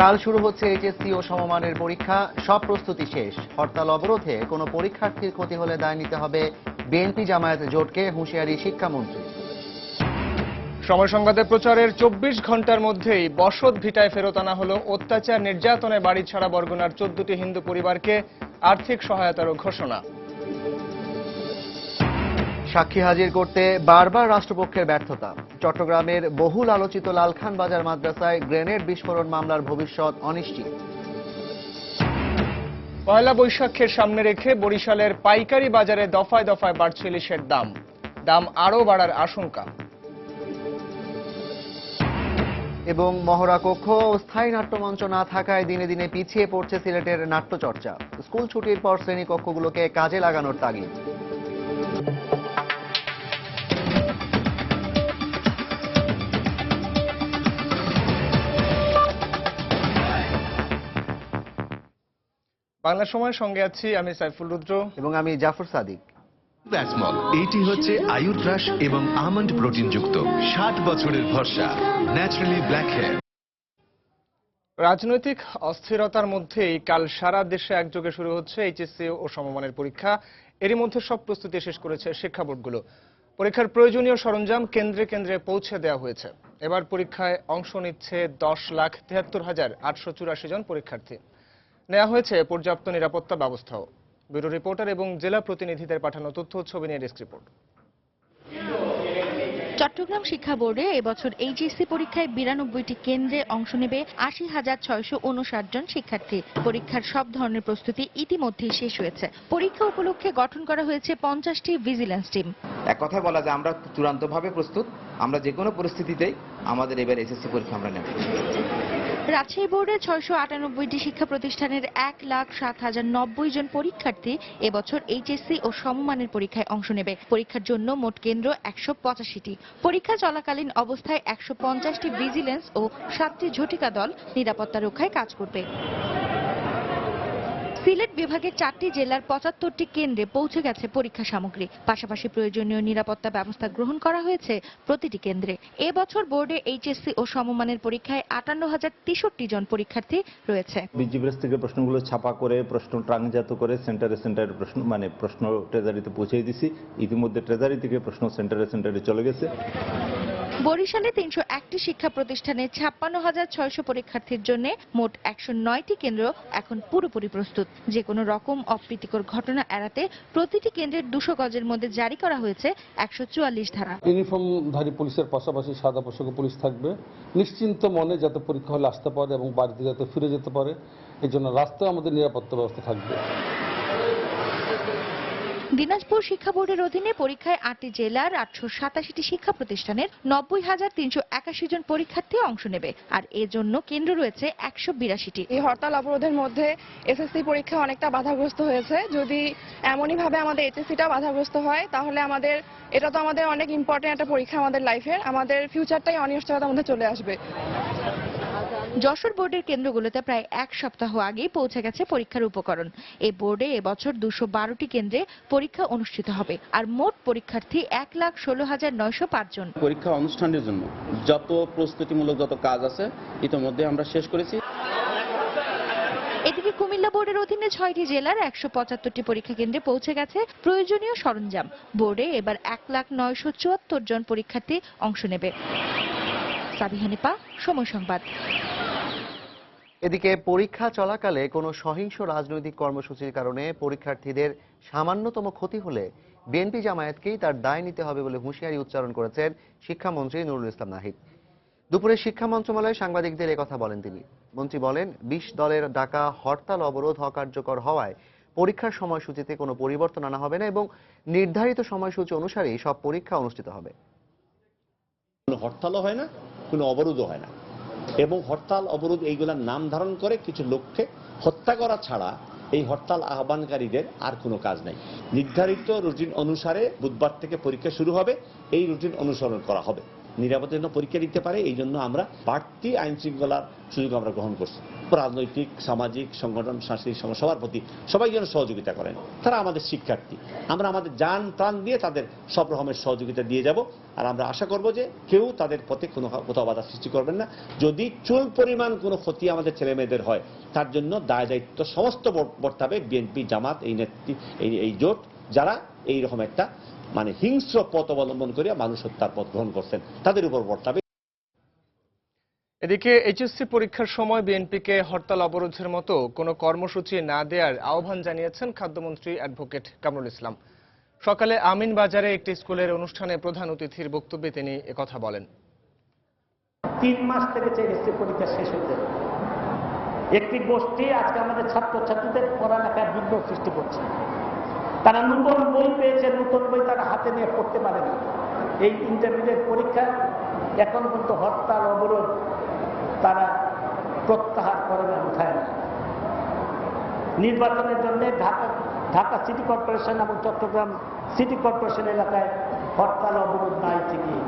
কাল শুরু হচ্ছে এইচএসসি ও সমমানের পরীক্ষা, সব প্রস্তুতি শেষ। হরতাল অবরোধে কোনো পরীক্ষার্থীর ক্ষতি হলে দায় নিতে হবে বিএনপি জামায়াত জোটকে, হুঁশিয়ারি শিক্ষামন্ত্রী। সময় সংবাদের প্রচারের 24 ঘন্টার মধ্যেই বসত ভিটায় ফেরত আনা হলো অত্যাচার নির্যাতনে বাড়ি ছাড়া বরগুনার 14টি হিন্দু পরিবারকে আর্থিক সহায়তারও ঘোষণা। সাক্ষী হাজির করতে বারবার রাষ্ট্রপক্ষের ব্যর্থতা। চট্টগ্রামের বহুল আলোচিত লালখান বাজার মাদ্রাসায় গ্রেনেড বিস্ফোরণ মামলার ভবিষ্যৎ অনিশ্চিত। পয়লা বৈশাখের সামনে রেখে বরিশালের পাইকারি বাজারে দফায় দফায় বাড়ছে ইলিশের দাম আরও বাড়ার আশঙ্কা। এবং মহড়া কক্ষ ও স্থায়ী নাট্যমঞ্চ না থাকায় দিনে দিনে পিছিয়ে পড়ছে সিলেটের নাট্যচর্চা। স্কুল ছুটির পর শ্রেণীকক্ষগুলোকে কাজে লাগানোর তাগিদ। বাংলা সময়ের সঙ্গে আছি আমি সাইফুল রুদ্র এবং আমি জাফর সাদিক। ব্যাসমল এটি হচ্ছে আয়ুর্রাস এবং আমন্ড প্রোটিন যুক্ত 60 বছরের ভরসা ন্যাচারালি ব্ল্যাক হেয়ার। রাজনৈতিক অস্থিরতার মধ্যেই কাল সারা দেশে একযোগে শুরু হচ্ছে এইচএসসি ও সমমানের পরীক্ষা। এরই মধ্যে সব প্রস্তুতি শেষ করেছে শিক্ষা বোর্ডগুলো। পরীক্ষার প্রয়োজনীয় সরঞ্জাম কেন্দ্রে কেন্দ্রে পৌঁছে দেওয়া হয়েছে। এবার পরীক্ষায় অংশ নিচ্ছে 10,73,884 জন পরীক্ষার্থী। নেওয়া হয়েছে পর্যাপ্ত নিরাপত্তা ব্যবস্থাও। ব্যুরো রিপোর্টার এবং জেলা প্রতিনিধিদের পাঠানো তথ্য ছবি নিয়ে ডেস্ক রিপোর্ট। চট্টগ্রাম শিক্ষা বোর্ডে এবছর এইচএসসি পরীক্ষায় 92টি কেন্দ্রে অংশ নেবে 80,659 জন শিক্ষার্থী। পরীক্ষার সব ধরনের প্রস্তুতি ইতিমধ্যেই শেষ হয়েছে। পরীক্ষা উপলক্ষে গঠন করা হয়েছে 50টি ভিজিল্যান্স টিম। এক কথায় বলা যায় আমরা চূড়ান্তভাবে প্রস্তুত। আমরা যে কোনো পরিস্থিতিতেই আমাদের এবার এসএসসি পরীক্ষা আমরা নেব। রাজশাহী বোর্ডে 698টি শিক্ষা প্রতিষ্ঠানের 1,07,090 জন পরীক্ষার্থী এবছর এইচএসসি ও সমমানের পরীক্ষায় অংশ নেবে। পরীক্ষার জন্য মোট কেন্দ্র 185টি। পরীক্ষা চলাকালীন অবস্থায় 150টি ভিজিল্যান্স ও 7টি ঝটিকা দল নিরাপত্তা রক্ষায় কাজ করবে। সিলেট বিভাগের 4টি জেলার 75টি কেন্দ্রে পৌঁছে গেছে পরীক্ষা সামগ্রী। পাশাপাশি প্রয়োজনীয় নিরাপত্তা ব্যবস্থা গ্রহণ করা হয়েছে প্রতিটি কেন্দ্রে। এবছর বোর্ডে এইচএসসি ও সমমানের পরীক্ষায় 58,063 জন পরীক্ষার্থী রয়েছে। বিজিবিএস থেকে প্রশ্নগুলো ছাপা করে প্রশ্ন ট্রাঙ্কজাত করে সেন্টারে প্রশ্ন ট্রেজারিতে পৌঁছে দিছি। ইতিমধ্যে ট্রেজারি থেকে প্রশ্ন সেন্টারে চলে গেছে। বরিশালে 301টি শিক্ষা প্রতিষ্ঠানে 56,600 পরীক্ষার্থীর জন্য মোট 109টি কেন্দ্র এখন পুরোপুরি প্রস্তুত। যে কোনো রকম অপ্রীতিকর ঘটনা এড়াতে প্রতিটি কেন্দ্রের 200 গজের মধ্যে জারি করা হয়েছে 144 ধারা। ইউনিফর্মধারী পুলিশের পাশাপাশি সাদা পোশাকে পুলিশ থাকবে। নিশ্চিন্ত মনে যাতে পরীক্ষা হলে আসতে পারে এবং বাড়িতে যাতে ফিরে যেতে পারে, এই জন্য রাস্তায় আমাদের নিরাপত্তা ব্যবস্থা থাকবে। দিনাজপুর শিক্ষা বোর্ডের অধীনে পরীক্ষায় 8টি জেলার 887টি শিক্ষা প্রতিষ্ঠানের 90,381 জন পরীক্ষার্থী অংশ নেবে। আর এজন্য কেন্দ্র রয়েছে 182টি। এই হরতাল অবরোধের মধ্যে এসএসসি পরীক্ষা অনেকটা বাধাগ্রস্ত হয়েছে। যদি এমনই ভাবে আমাদের এইচএসসিটা বাধাগ্রস্ত হয় তাহলে এটা তো আমাদের অনেক ইম্পর্টেন্ট একটা পরীক্ষা আমাদের লাইফের। আমাদের ফিউচারটাই অনিশ্চয়তার মধ্যে চলে আসবে। যশোর বোর্ডের কেন্দ্রগুলোতে প্রায় এক সপ্তাহ আগেই পৌঁছে গেছে পরীক্ষার উপকরণ। এই বোর্ডে এবছর 212টি কেন্দ্রে পরীক্ষা অনুষ্ঠিত হবে। আর মোট পরীক্ষার্থী 1,16,905 জন। পরীক্ষা অনুষ্ঠানের জন্য যত প্রস্তুতিমূলক যত কাজ আছে ইতিমধ্যে আমরা শেষ করেছি। এদিকে কুমিল্লা বোর্ডের অধীনে 6টি জেলার 175টি পরীক্ষা কেন্দ্রে পৌঁছে গেছে প্রয়োজনীয় সরঞ্জাম। বোর্ডে এবার 1,09,74 জন পরীক্ষার্থী অংশ নেবে। সাবিহানিপা, সময় সংবাদ। এদিকে পরীক্ষা চলাকালে কোনো সহিংস রাজনৈতিক কর্মসূচির কারণে পরীক্ষার্থীদের সামান্যতম ক্ষতি হলে বিএনপি জামায়াতকেই তার দায় নিতে হবে বলে হুঁশিয়ারি উচ্চারণ করেছেন শিক্ষামন্ত্রী নুরুল ইসলাম নাহিদ। দুপুরে শিক্ষা মন্ত্রণালয়ে সাংবাদিকদের একথা বলেন তিনি। মন্ত্রী বলেন, 20 দলের ডাকা হরতাল অবরোধ অকার্যকর হওয়ায় পরীক্ষার সময়সূচিতে কোনো পরিবর্তন আনা হবে না এবং নির্ধারিত সময়সূচি অনুসারেই সব পরীক্ষা অনুষ্ঠিত হবে। কোনো হরতালও হয় না, কোনো অবরোধও হয় না, এবং হরতাল অবরোধ এইগুলার নাম ধারণ করে কিছু লোককে হত্যা করা ছাড়া এই হরতাল আহ্বানকারীদের আর কোনো কাজ নাই। নির্ধারিত রুটিন অনুসারে বুধবার থেকে পরীক্ষা শুরু হবে, এই রুটিন অনুসরণ করা হবে। নিরাপত্তার জন্য পরীক্ষা দিতে পারে, এই জন্য আমরা বাড়তি আইন শৃঙ্খলার সুযোগ আমরা গ্রহণ করছি। রাজনৈতিক, সামাজিক সংগঠন, সাংস্কৃতিক সংগঠন সবার প্রতি সবাই যেন সহযোগিতা করেন। তারা আমাদের শিক্ষার্থী, আমরা আমাদের জান প্রাণ দিয়ে তাদের সব রকমের সহযোগিতা দিয়ে যাব। আর আমরা আশা করব যে কেউ তাদের পথে কোথাও বাধা সৃষ্টি করবেন না। যদি চুল পরিমাণ কোনো ক্ষতি আমাদের ছেলে মেয়েদের হয়, তার জন্য দায় দায়িত্ব সমস্ত বর্তাবে বিএনপি, জামাত, এই জোট যারা এইরকম একটা হিংস্র পথ অবলম্বন করে মানুষ হত্যার পথ গ্রহণ করছেন, তাদের উপর বর্তাবে। এদিকে এইচএসসি পরীক্ষার সময় বিএনপিকে হরতাল অবরোধের মতো কোনো কর্মসূচি না দেওয়ার আহ্বান জানিয়েছেন খাদ্যমন্ত্রী অ্যাডভোকেট কামরুল ইসলাম। সকালে আমিন বাজারে একটি স্কুলের অনুষ্ঠানে প্রধান অতিথির বক্তব্যে তিনি একথা বলেন। 3 মাস থেকে এইচএসসি পরীক্ষা শেষ হতে, একটি গোষ্ঠী আজকে আমাদের ছাত্রছাত্রীদের পড়ালেখার বিঘ্ন সৃষ্টি করছে। তারা নতুন বই পেয়েছে, নতুন বই তারা হাতে নিয়ে পড়তে পারে না। এই ইন্টারমিডিয়েট পরীক্ষা এখন পর্যন্ত হরতাল অবরোধ তারা প্রত্যাহার করে না, উঠায় না। নির্বাচনের জন্য ঢাকা সিটি কর্পোরেশন এবং চট্টগ্রাম সিটি কর্পোরেশন এলাকায় হরতাল অবরোধ নাই ঠিকই,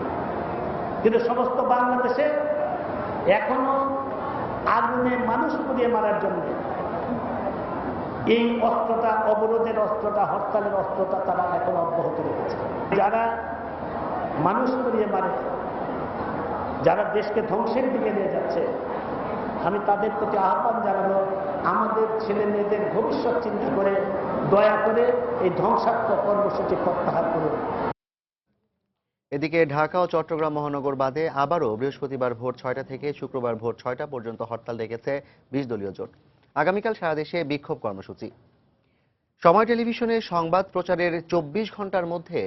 কিন্তু সমস্ত বাংলাদেশে এখনো আগুনে মানুষ পুড়িয়ে মারার জন্য এই অস্ত্রটা, অবরোধের অস্ত্রটা, হরতালের অস্ত্রটা তারা এখন অব্যাহত রেখেছে। যারা মানুষ পুড়িয়ে মারে, যারা দেশকে ধ্বংসের দিকে নিয়ে যাচ্ছে, আমি তাদের প্রতি আহ্বান জানাবো, আমাদের ছেলে মেয়েদের ভবিষ্যৎ চিন্তা করে দয়া করে এই ধ্বংসাত্মক কর্মসূচি প্রত্যাহার করুন। এদিকে ঢাকা ও চট্টগ্রাম মহানগর বাদে আবারও বৃহস্পতিবার ভোর 6টা থেকে শুক্রবার ভোর 6টা পর্যন্ত হরতাল ডেকেছে 20 দলীয় জোট। আগামীকাল সারা দেশে বিক্ষোভ কর্মসূচি। সময় টেলিভিশনে সংবাদ প্রচারের 24 ঘন্টার মধ্যে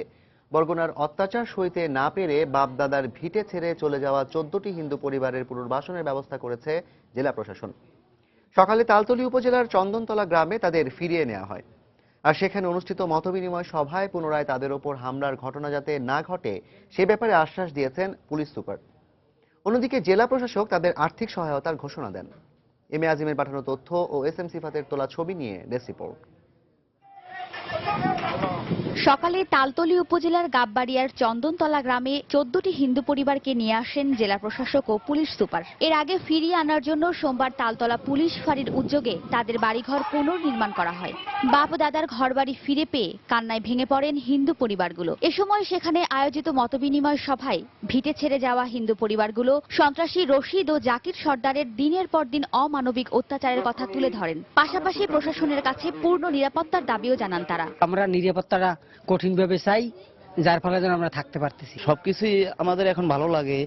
বরগুনার অত্যাচার সইতে না পেরে বাপদাদার ভিটে ছেড়ে চলে যাওয়া 14টি হিন্দু পরিবারের পুনর্বাসনের ব্যবস্থা করেছে জেলা প্রশাসন। সকালে তালতলী উপজেলার চন্দনতলা গ্রামে তাদের ফিরিয়ে নেওয়া হয়। আর সেখানে অনুষ্ঠিত মতবিনিময় সভায় পুনরায় তাদের ওপর হামলার ঘটনা যাতে না ঘটে সে ব্যাপারে আশ্বাস দিয়েছেন পুলিশ সুপার। অন্যদিকে জেলা প্রশাসক তাদের আর্থিক সহায়তার ঘোষণা দেন। এম এ আজিমের পাঠানো তথ্য ও এস এম সিফাতের তোলা ছবি নিয়ে ডেস্ক রিপোর্ট। সকালে তালতলী উপজেলার গাববাড়িয়ার চন্দনতলা গ্রামে 14টি হিন্দু পরিবারকে নিয়ে আসেন জেলা প্রশাসক ও পুলিশ সুপার। এর আগে ফিরিয়ে আনার জন্য সোমবার তালতলা পুলিশ ফাঁড়ির উদ্যোগে তাদের বাড়িঘর পুনর্নির্মাণ করা হয়। বাপ দাদার ঘরবাড়ি ফিরে পেয়ে কান্নায় ভেঙে পড়েন হিন্দু পরিবারগুলো। এ সময় সেখানে আয়োজিত মতবিনিময় সভায় ভিটে ছেড়ে যাওয়া হিন্দু পরিবারগুলো সন্ত্রাসী রশিদ ও জাকির সর্দারের দিনের পর দিন অমানবিক অত্যাচারের কথা তুলে ধরেন। পাশাপাশি প্রশাসনের কাছে পূর্ণ নিরাপত্তার দাবিও জানান তারা। আমরা নিরাপত্তাটা কঠিনভাবে চাই, যার ফলে যেন আমরা থাকতে পারতেছি। সবকিছুই আমাদের এখন ভালো লাগে।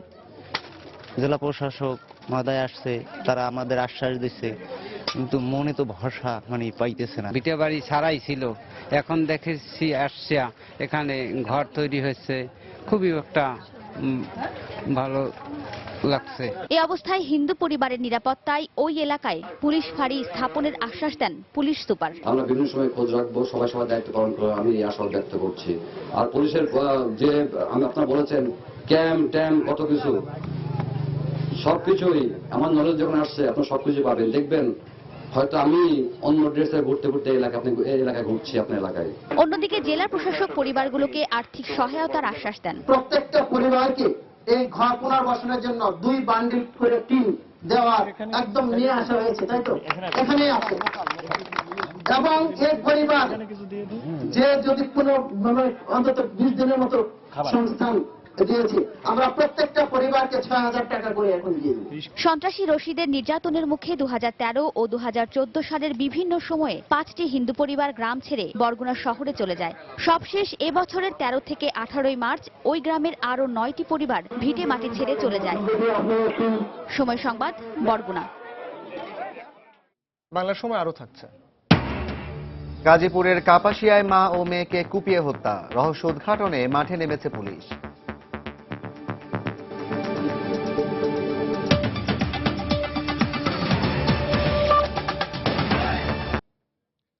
জেলা প্রশাসক মহোদয় আসছে, তারা আমাদের আশ্বাস দিচ্ছে, কিন্তু মনে তো ভরসা পাইতেছে না। ভিটে বাড়ি ছাড়াই ছিল, এখন দেখেছি আসছে, এখানে ঘর তৈরি হয়েছে, খুবই একটা ভালো লাগছে। এই অবস্থায় হিন্দু পরিবারের নিরাপত্তায় ওই এলাকায় পুলিশ ফাঁড়ি স্থাপনের আশ্বাস দেন পুলিশ সুপার। আমরা বিভিন্ন সময় খোঁজ রাখবো, সবাই সবার দায়িত্ব পালন করে আমি এই আশা ব্যক্ত করছি। আর পুলিশের যে আপনারা বলেছেন ক্যাম্প ট্যাম্প কত কিছু, সবকিছুই আমার নলেজ যখন আসছে আপনার সবকিছু পাবেন। দেখবেন হয়তো আমি অন্য ড্রেসে ঘুরতে ঘুরতে এই এলাকায় ঘুরছি আপনার এলাকায়। অন্যদিকে জেলা প্রশাসক পরিবারগুলোকে আর্থিক সহায়তার আশ্বাস দেন। প্রত্যেকটা পরিবারকে এই ঘর পুনর্বাসনের জন্য 2 বান্ডিল করে টিন দেওয়ার একদম নিয়ে আসা হয়েছে, তাই তো? এখানেই আছে। এবং এই পরিবার যে যদি কোনো অন্তত 20 দিনের মতো সংস্থান দিয়েছি, আমরা প্রত্যেকটা পরিবারকে 6,000 টাকা করে এখন দিয়ে দিই। সন্ত্রাসী রশিদের নির্যাতনের মুখে 2013 ও 2014 সালের বিভিন্ন সময়ে 5টি হিন্দু পরিবার গ্রাম ছেড়ে বরগুনা শহরে চলে যায়। সবশেষ এবছরের 13 থেকে 18 মার্চ ওই গ্রামের আরো 9টি পরিবার ভিটে মাটি ছেড়ে চলে যায়। সময় সংবাদ, বরগুনা। বাংলা সময় আরো থাকছে। গাজীপুরের কাপাসিয়ায় মা ও মেয়েকে কুপিয়ে হত্যা, রহস্য উদ্ঘাটনে মাঠে নেমেছে পুলিশ।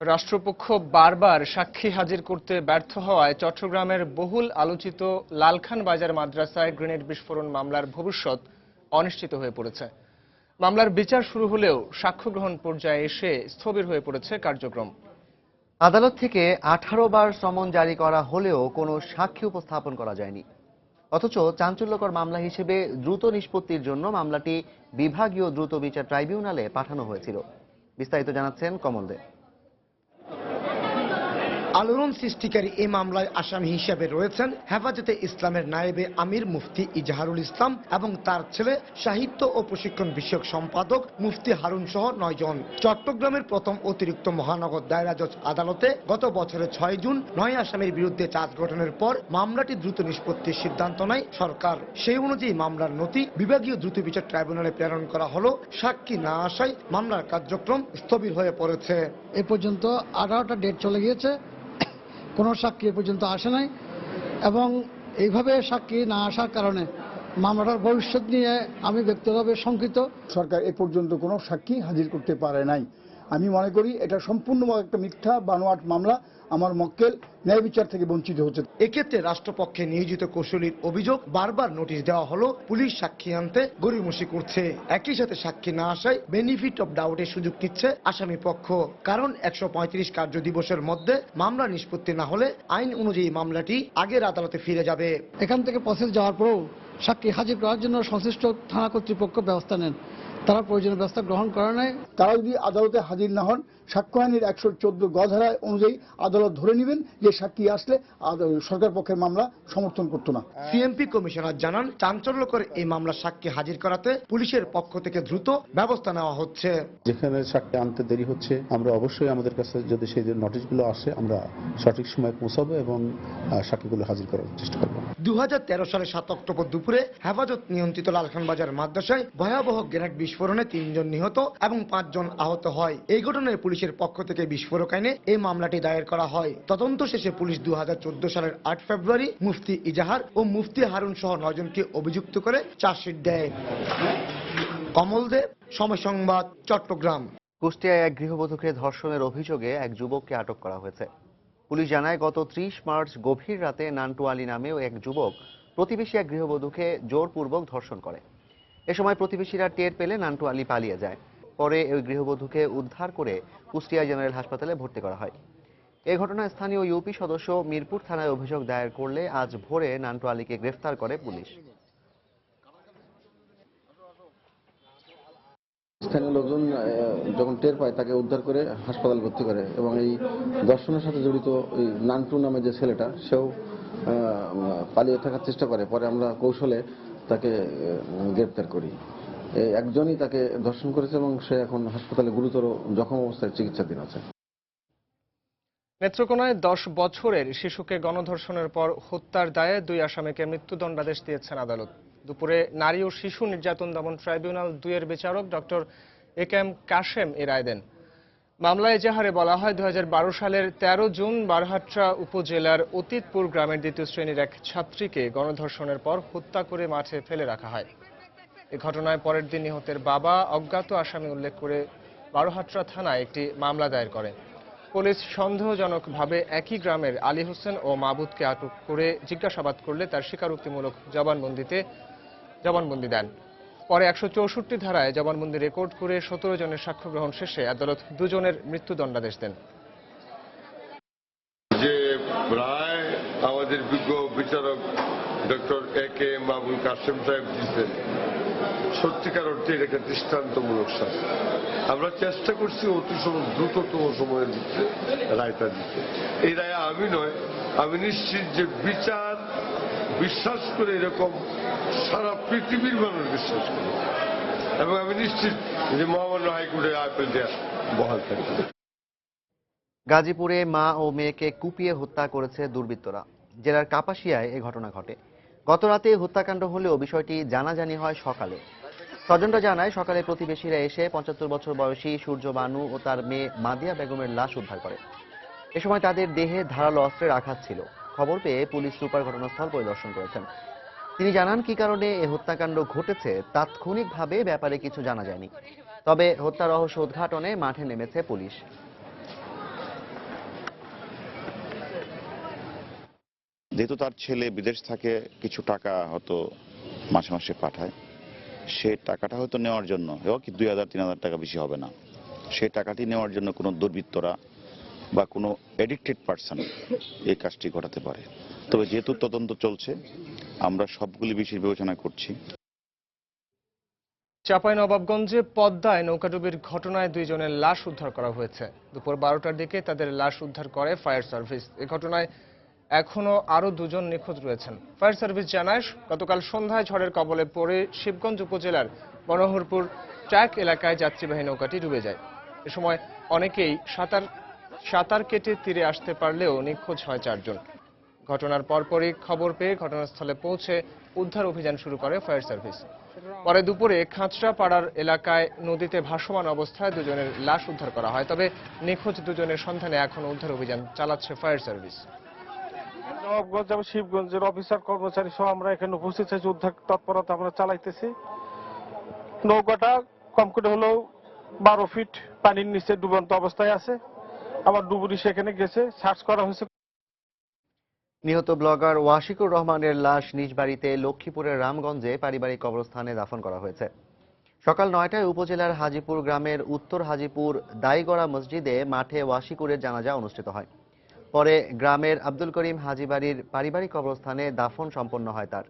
রাষ্ট্রপক্ষ বারবার সাক্ষী হাজির করতে ব্যর্থ হওয়ায় চট্টগ্রামের বহুল আলোচিত লালখান বাজার মাদ্রাসায় গ্রেনেড বিস্ফোরণ মামলার ভবিষ্যৎ অনিশ্চিত হয়ে পড়েছে। মামলার বিচার শুরু হলেও সাক্ষ্য গ্রহণ পর্যায়ে এসে স্থবির হয়ে পড়েছে কার্যক্রম। আদালত থেকে 18 বার সমন জারি করা হলেও কোনো সাক্ষী উপস্থাপন করা যায়নি। অথচ চাঞ্চল্যকর মামলা হিসেবে দ্রুত নিষ্পত্তির জন্য মামলাটি বিভাগীয় দ্রুত বিচার ট্রাইব্যুনালে পাঠানো হয়েছিল। বিস্তারিত জানাচ্ছেন কমল দে। আলোড়ন সৃষ্টিকারী এই মামলায় আসামি হিসেবে রয়েছেন হেফাজতে ইসলামের নায়েবে আমির মুফতি ইজাহারুল ইসলাম এবং তার ছেলে সাহিত্য ও প্রশিক্ষণ বিষয়ক সম্পাদক মুফতি হারুন সহ 9 জন। চট্টগ্রামের প্রথম অতিরিক্ত মহানগর দায়রা জজ আদালতে গত বছরের 6 জুন 9 আসামির বিরুদ্ধে চার্জ গঠনের পর মামলাটি দ্রুত নিষ্পত্তির সিদ্ধান্ত নেয় সরকার। সেই অনুযায়ী মামলার নথি বিভাগীয় দ্রুত বিচার ট্রাইব্যুনালে প্রেরণ করা হলো। সাক্ষী না আসায় মামলার কার্যক্রম স্থবির হয়ে পড়েছে। এ পর্যন্ত 18টা ডেট চলে গিয়েছে, কোনো সাক্ষী এ পর্যন্ত আসে নাই এবং এইভাবে সাক্ষী না আসার কারণে মামলাটার ভবিষ্যৎ নিয়ে আমি ব্যক্তিগতভাবে শঙ্কিত। সরকার এ পর্যন্ত কোনো সাক্ষী হাজির করতে পারে নাই। আমি মনে করি এটা সম্পূর্ণভাবে একটা মিথ্যা বানোয়াট মামলা। আমার মক্কেল ন্যায় বিচার থেকে বঞ্চিত হচ্ছে। এক্ষেত্রে রাষ্ট্রপক্ষে নিয়োজিত কৌশলীর অভিযোগ, বারবার নোটিশ দেওয়া হলো, পুলিশ সাক্ষী আনতে গড়িমসি করছে। একই সাথে সাক্ষী না আসায় বেনিফিট অফ ডাউটের সুযোগ নিচ্ছে আসামি পক্ষ। কারণ 135 কার্য দিবসের মধ্যে মামলা নিষ্পত্তি না হলে আইন অনুযায়ী মামলাটি আগের আদালতে ফিরে যাবে। এখান থেকে প্রসেস যাওয়ার পরেও সাক্ষী হাজির করার জন্য সংশ্লিষ্ট থানা কর্তৃপক্ষ ব্যবস্থা নেন, তারা প্রয়োজনীয় ব্যবস্থা গ্রহণ করে নেয়। তারা যদি আদালতে হাজির না হন, সাক্ষ্য আইনের 114 গ ধারা অনুযায়ী আদালত ধরে নেবেন যে সাক্ষী আসলে সরকার পক্ষের মামলা সমর্থন করতো না। সিএমপি কমিশনার জানান, চাঞ্চল্যকর এই মামলার সাক্ষী হাজির করাতে পুলিশের পক্ষ থেকে দ্রুত ব্যবস্থা নেওয়া হচ্ছে। যেখানে সাক্ষী আনতে দেরি হচ্ছে, আমরা অবশ্যই আমাদের কাছে যদি সেই নোটিশগুলো আসে আমরা সঠিক সময় পৌঁছাবো এবং সাক্ষীগুলো হাজির করার চেষ্টা করব। 2013 সালের 7 অক্টোবর দুপুরে হেফাজত নিয়ন্ত্রিত লালখান বাজার মাদ্রাসায় ভয়াবহ গ্রেনেড বিস্ফোরণে 3 জন নিহত এবং 5 জন আহত হয়। এই ঘটনায় পুলিশের পক্ষ থেকে বিস্ফোরক আইনে এই মামলাটি দায়ের করা হয়। তদন্ত শেষে পুলিশ 2014 সালের 8 ফেব্রুয়ারি মুফতি ইজাহার ও মুফতি হারুন সহ 9 জনকে অভিযুক্ত করে চার্জশিট দেয়। কমল দে, সময় সংবাদ, চট্টগ্রাম। কুষ্টিয়ায় এক গৃহবধূকে ধর্ষণের অভিযোগে এক যুবককে আটক করা হয়েছে। পুলিশ জানায়, গত 30 মার্চ গভীর রাতে নান্টু আলী নামেও এক যুবক প্রতিবেশী এক গৃহবধূকে জোরপূর্বক ধর্ষণ করে। এ সময় প্রতিবেশীরা টের পেলে নান্টু আলী পালিয়ে যায়। পরে ওই গৃহবধূকে উদ্ধার করে কুষ্টিয়া জেনারেল হাসপাতালে ভর্তি করা হয়। এই ঘটনায় স্থানীয় ইউপি সদস্য মিরপুর থানায় অভিযোগ দায়ের করলে আজ ভোরে নান্টু আলীকে গ্রেফতার করে পুলিশ। স্থানীয় লোকজন যখন টের পায় তাকে উদ্ধার করে হাসপাতাল ভর্তি করে এবং এই ধর্ষণের সাথে জড়িত এই নান্টু নামে যে ছেলেটা সেও পালিয়ে থাকার চেষ্টা করে। পরে আমরা কৌশলে তাকে গ্রেপ্তার করি। একজনই তাকে ধর্ষণ করেছে এবং সে এখন হাসপাতালে গুরুতর জখম অবস্থায় চিকিৎসাধীন আছে। নেত্রকোনায় 10 বছরের শিশুকে গণধর্ষণের পর হত্যার দায়ে 2 আসামিকে মৃত্যুদণ্ডাদেশ দিয়েছেন আদালত। দুপুরে নারী ও শিশু নির্যাতন দমন ট্রাইব্যুনাল 2 এর বিচারক ডক্টর একেএম কাশেম এ রায় দেন। মামলায় এজাহারে বলা হয়, 2012 সালের 13 জুন বারহাট্টা উপজেলার অতীতপুর গ্রামের 2য় শ্রেণীর এক ছাত্রীকে গণধর্ষণের পর হত্যা করে মাঠে ফেলে রাখা হয়। এই ঘটনায় পরের দিন নিহতের বাবা অজ্ঞাত আসামি উল্লেখ করে বারহাট্টা থানায় একটি মামলা দায়ের করে। পুলিশ সন্দেহজনকভাবে একই গ্রামের আলী হোসেন ও মাহবুদকে আটক করে জিজ্ঞাসাবাদ করলে তার স্বীকারোক্তিমূলক জবানবন্দি দেন। পরে 164 ধারায় জবানবন্দি রেকর্ড করে 17 জনের সাক্ষ্য গ্রহণ শেষে আদালত 2 জনের মৃত্যুদণ্ডাদেশ দেন। যে রায় আমাদের বিজ্ঞ বিচারক ডক্টর একেএম আবুল কাশেম সাহেব দিচ্ছেন, সত্যিকার অর্থে এটা দৃষ্টান্তমূলক শাস্তি। আমরা চেষ্টা করছি অতি দ্রুততম সময়ের দিতে রায়টা দিতে। এই রায় আমি নয়, আমি নিশ্চিত যে বিচার বিশ্বাস করে এরকম সারা পৃথিবীর মানুষ বিশ্বাস করে এবং আমি নিশ্চিত যে মহামান্য হাইকোর্টের আপিল দেওয়া বহাল থাকবে। গাজীপুরে মা ও মেয়েকে কুপিয়ে হত্যা করেছে দুর্বৃত্তরা। জেলার কাপাসিয়ায় এ ঘটনা ঘটে। গত রাতে হত্যাকাণ্ড হলেও বিষয়টি জানাজানি হয় সকালে। স্বজনরা জানায়, সকালে প্রতিবেশীরা এসে 75 বছর বয়সী সূর্য বানু ও তার মেয়ে মাদিয়া বেগমের লাশ উদ্ধার করে। এ সময় তাদের দেহে ধারালো অস্ত্রের আঘাত ছিল। খবর পেয়ে পুলিশ সুপার ঘটনাস্থল পরিদর্শন করেছেন। তিনি জানান, কি কারণে এ হত্যাকাণ্ড ঘটেছে তাৎক্ষণিকভাবে ব্যাপারে কিছু জানা যায়নি। তবে হত্যা রহস্য উদ্ঘাটনে মাঠে নেমেছে পুলিশ। যেহেতু তার ছেলে বিদেশ থাকে, কিছু টাকা হয়তো মাসে মাসে পাঠায়, সে টাকাটা হয়তো নেওয়ার জন্য, কি 2000-3000 টাকা বেশি হবে না, সেই টাকাটি নেওয়ার জন্য কোনো দুর্বৃত্তরা বা কোনো এডিক্টেড পার্সন এই কাজটি ঘটাতে পারে। তবে যেহেতু তদন্ত চলছে আমরা সবগুলি বিষয় বিবেচনা করছি। চাঁপাইনবাবগঞ্জে পদ্মায় নৌকাডুবির ঘটনায় 2 জনের লাশ উদ্ধার করা হয়েছে। দুপুর 12টার দিকে তাদের লাশ উদ্ধার করে ফায়ার সার্ভিস। এই ঘটনায় এখনো আরো 2 জন নিখোঁজ রয়েছেন। ফায়ার সার্ভিস জানায় গতকাল সন্ধ্যায় ঝড়ের কবলে পড়ে শিবগঞ্জ উপজেলার বনহরপুর ট্র্যাক এলাকায় যাত্রীবাহী নৌকাটি ডুবে যায়। এ সময় অনেকেই সাঁতার কেটে তীরে আসতে পারলেও নিখোঁজ হয় 4 জন। ঘটনার পরপরই খবর পেয়ে ঘটনাস্থলে পৌঁছে উদ্ধার অভিযান শুরু করে ফায়ার সার্ভিস। পরে দুপুরে খাঁচরা পাড়ার এলাকায় নদীতে ভাসমান অবস্থায় 2 জনের লাশ উদ্ধার করা হয়। তবে নিখোঁজ 2 জনের সন্ধানে এখনো উদ্ধার অভিযান চালাচ্ছে ফায়ার সার্ভিস। নবাবগঞ্জ এবং শিবগঞ্জের অফিসার কর্মচারী সহ আমরা এখানে উপস্থিত হয়েছি, উদ্ধার তৎপরতা আমরা চালাইতেছি। নৌকাটা কম করে হলেও 12 ফিট পানির নিচে ডুবন্ত অবস্থায় আছে। আমার ডুবুরি সেখানে গেছে, সার্চ করা হয়েছে। নিহত ব্লগার ওয়াশিকুর রহমানের লাশ নিজ বাড়িতে লক্ষ্মীপুরের রামগঞ্জে পারিবারিক কবরস্থানে দাফন করা হয়েছে। সকাল 9টায় উপজেলার হাজীপুর গ্রামের উত্তর হাজীপুর দাইগড়া মসজিদে মাঠে ওয়াশিকুরের জানাজা অনুষ্ঠিত হয়। পরে গ্রামের আব্দুল করিম হাজী বাড়ির পারিবারিক কবরস্থানে দাফন সম্পন্ন হয় তার।